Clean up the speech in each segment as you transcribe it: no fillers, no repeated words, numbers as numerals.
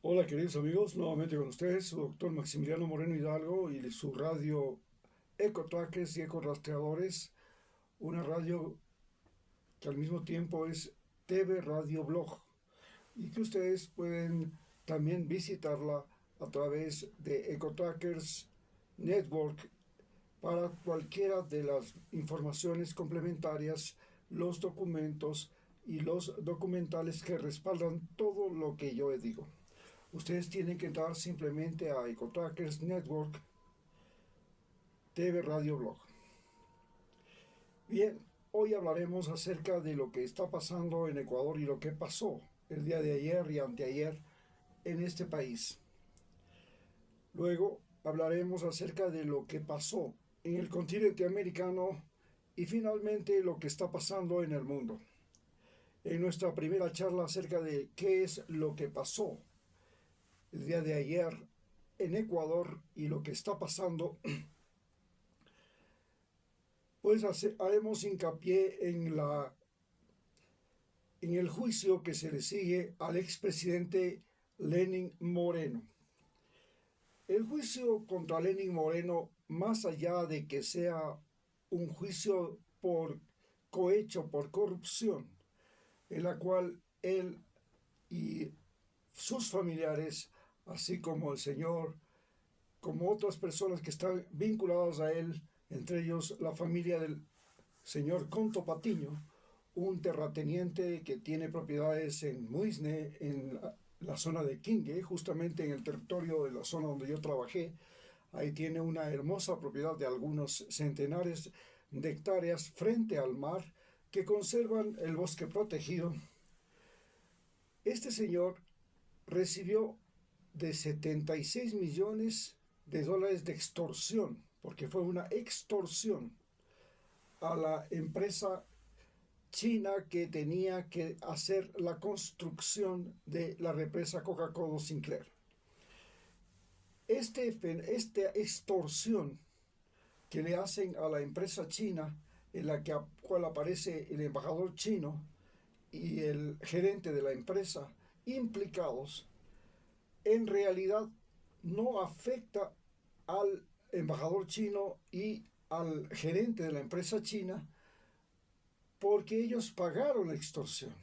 Hola queridos amigos, nuevamente con ustedes, su doctor Maximiliano Moreno Hidalgo y su radio Ecotrackers y Ecorastreadores, una radio que al mismo tiempo es TV Radio Blog y que ustedes pueden también visitarla a través de Ecotrackers Network para cualquiera de las informaciones complementarias, los documentos y los documentales que respaldan todo lo que yo digo. Ustedes tienen que entrar simplemente a EcoTrackers Network TV Radio Blog. Bien, hoy hablaremos acerca de lo que está pasando en Ecuador y lo que pasó el día de ayer y anteayer en este país. Luego hablaremos acerca de lo que pasó en el continente americano y finalmente lo que está pasando en el mundo. En nuestra primera charla acerca de qué es lo que pasó el día de ayer en Ecuador y lo que está pasando, pues haremos hincapié en el juicio que se le sigue al expresidente Lenín Moreno. El juicio contra Lenín Moreno, más allá de que sea un juicio por cohecho, por corrupción, en la cual él y sus familiares, así como el señor, como otras personas que están vinculadas a él, entre ellos la familia del señor Conto Patiño, un terrateniente que tiene propiedades en Muisne, en la zona de Quingue, justamente en el territorio de la zona donde yo trabajé. Ahí tiene una hermosa propiedad de algunos centenares de hectáreas frente al mar que conservan el bosque protegido. Este señor recibió de 76 millones de dólares de extorsión, porque fue una extorsión a la empresa China que tenía que hacer la construcción de la represa Coca-Cola Sinclair. Esta extorsión que le hacen a la empresa china, en la cual aparece el embajador chino y el gerente de la empresa implicados, en realidad no afecta al embajador chino y al gerente de la empresa china porque ellos pagaron la extorsión.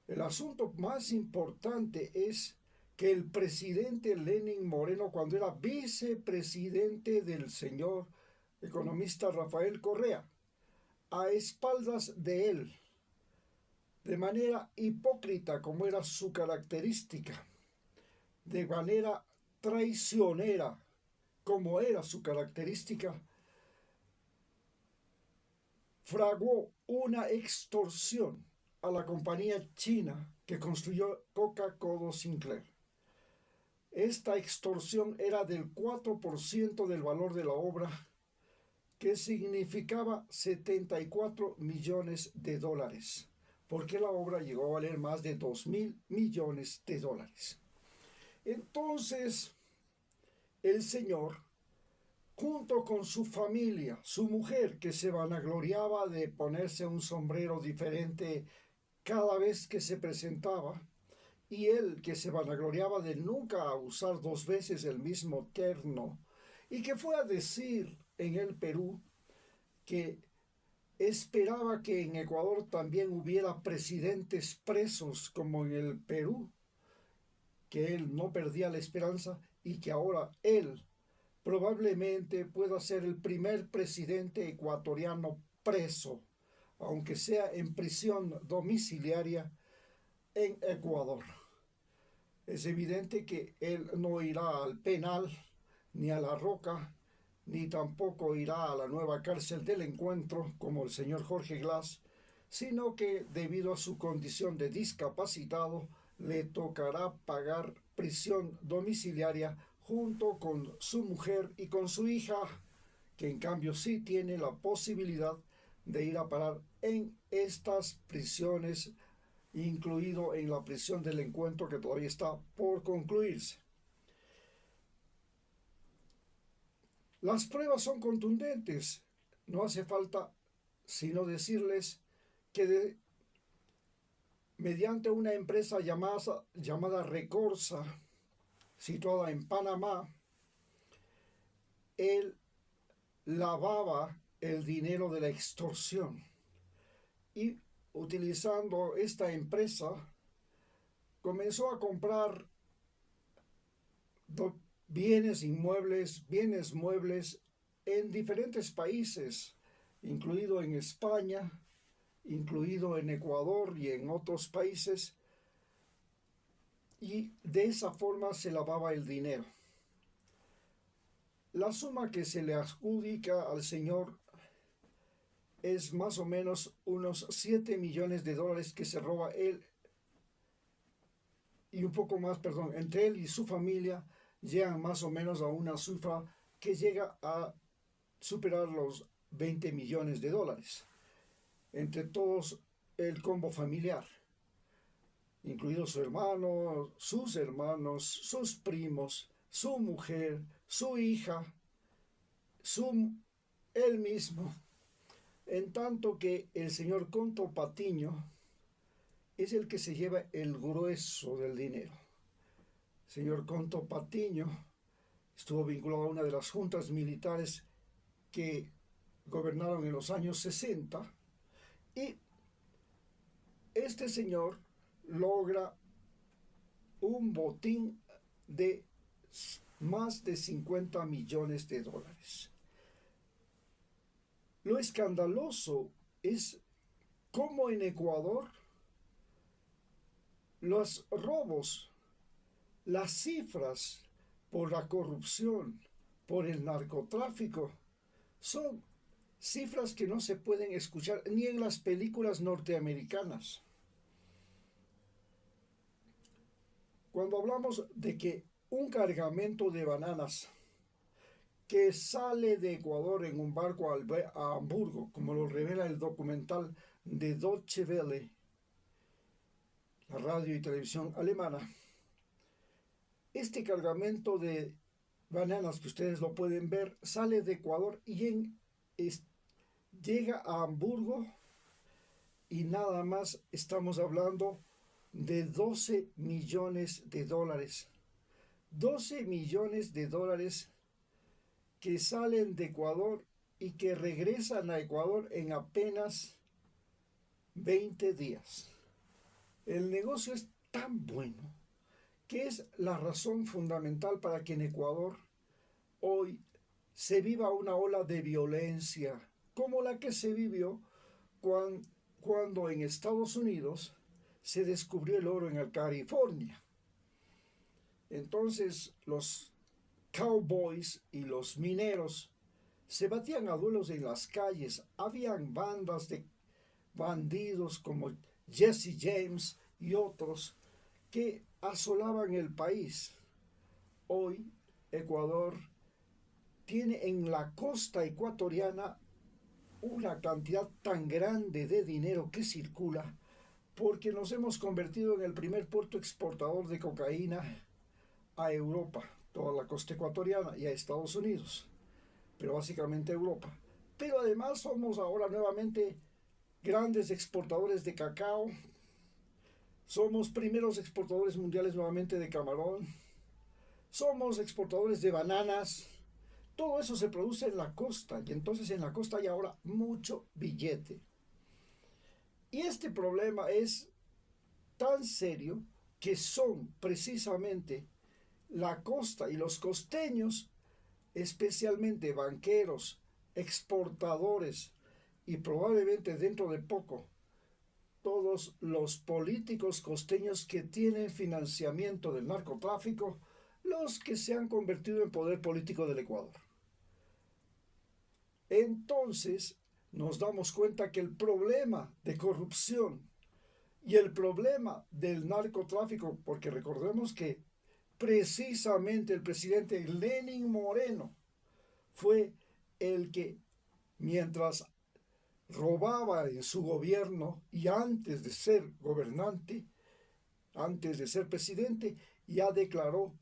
El asunto más importante es que el presidente Lenín Moreno, cuando era vicepresidente del señor economista Rafael Correa, a espaldas de él, de manera hipócrita como era su característica, de manera traicionera como era su característica, fraguó una extorsión a la compañía china que construyó Coca-Cola Sinclair. Esta extorsión era del 4% del valor de la obra, que significaba 74 millones de dólares, porque la obra llegó a valer más de 2.000 millones de dólares. Entonces, el señor, junto con su familia, su mujer, que se vanagloriaba de ponerse un sombrero diferente cada vez que se presentaba, y él que se vanagloriaba de nunca usar dos veces el mismo terno, y que fue a decir en el Perú que esperaba que en Ecuador también hubiera presidentes presos como en el Perú, que él no perdía la esperanza y que ahora él probablemente pueda ser el primer presidente ecuatoriano preso, aunque sea en prisión domiciliaria en Ecuador. Es evidente que él no irá al penal, ni a la Roca, ni tampoco irá a la nueva cárcel del Encuentro como el señor Jorge Glass, sino que debido a su condición de discapacitado le tocará pagar prisión domiciliaria junto con su mujer y con su hija, que en cambio sí tiene la posibilidad de ir a parar en estas prisiones, incluido en la prisión del Encuentro que todavía está por concluirse. Las pruebas son contundentes. No hace falta sino decirles que mediante una empresa llamada Recorsa, situada en Panamá, él lavaba el dinero de la extorsión y utilizando esta empresa comenzó a comprar bienes inmuebles, bienes muebles en diferentes países, incluido en España, incluido en Ecuador y en otros países, y de esa forma se lavaba el dinero. La suma que se le adjudica al señor es más o menos unos 7 millones de dólares que se roba él y un poco más, perdón, entre él y su familia llegan más o menos a una cifra que llega a superar los 20 millones de dólares entre todos el combo familiar, incluido su hermano, sus hermanos, sus primos, su mujer, su hija, él mismo. En tanto que el señor Conto Patiño es el que se lleva el grueso del dinero. El señor Conto Patiño estuvo vinculado a una de las juntas militares que gobernaron en los años 60 y este señor logra un botín de más de 50 millones de dólares. Lo escandaloso es cómo en Ecuador los robos, las cifras por la corrupción, por el narcotráfico, son cifras que no se pueden escuchar ni en las películas norteamericanas. Cuando hablamos de que un cargamento de bananas que sale de Ecuador en un barco a Hamburgo, como lo revela el documental de Deutsche Welle, la radio y televisión alemana, este cargamento de bananas que ustedes lo pueden ver sale de Ecuador y llega a Hamburgo y nada más estamos hablando de 12 millones de dólares. 12 millones de dólares que salen de Ecuador y que regresan a Ecuador en apenas 20 días. El negocio es tan bueno que es la razón fundamental para que en Ecuador hoy se viva una ola de violencia como la que se vivió cuando en Estados Unidos se descubrió el oro en California. Entonces los cowboys y los mineros se batían a duelos en las calles. Habían bandas de bandidos como Jesse James y otros que asolaban el país. Hoy Ecuador tiene en la costa ecuatoriana una cantidad tan grande de dinero que circula porque nos hemos convertido en el primer puerto exportador de cocaína a Europa, toda la costa ecuatoriana y a Estados Unidos, pero básicamente a Europa. Pero además somos ahora nuevamente grandes exportadores de cacao, somos primeros exportadores mundiales nuevamente de camarón, somos exportadores de bananas. Todo eso se produce en la costa y entonces en la costa hay ahora mucho billete. Y este problema es tan serio que son precisamente la costa y los costeños, especialmente banqueros, exportadores y probablemente dentro de poco todos los políticos costeños que tienen financiamiento del narcotráfico, los que se han convertido en poder político del Ecuador. Entonces nos damos cuenta que el problema de corrupción y el problema del narcotráfico, porque recordemos que precisamente el presidente Lenín Moreno fue el que, mientras robaba en su gobierno y antes de ser gobernante, antes de ser presidente, ya declaró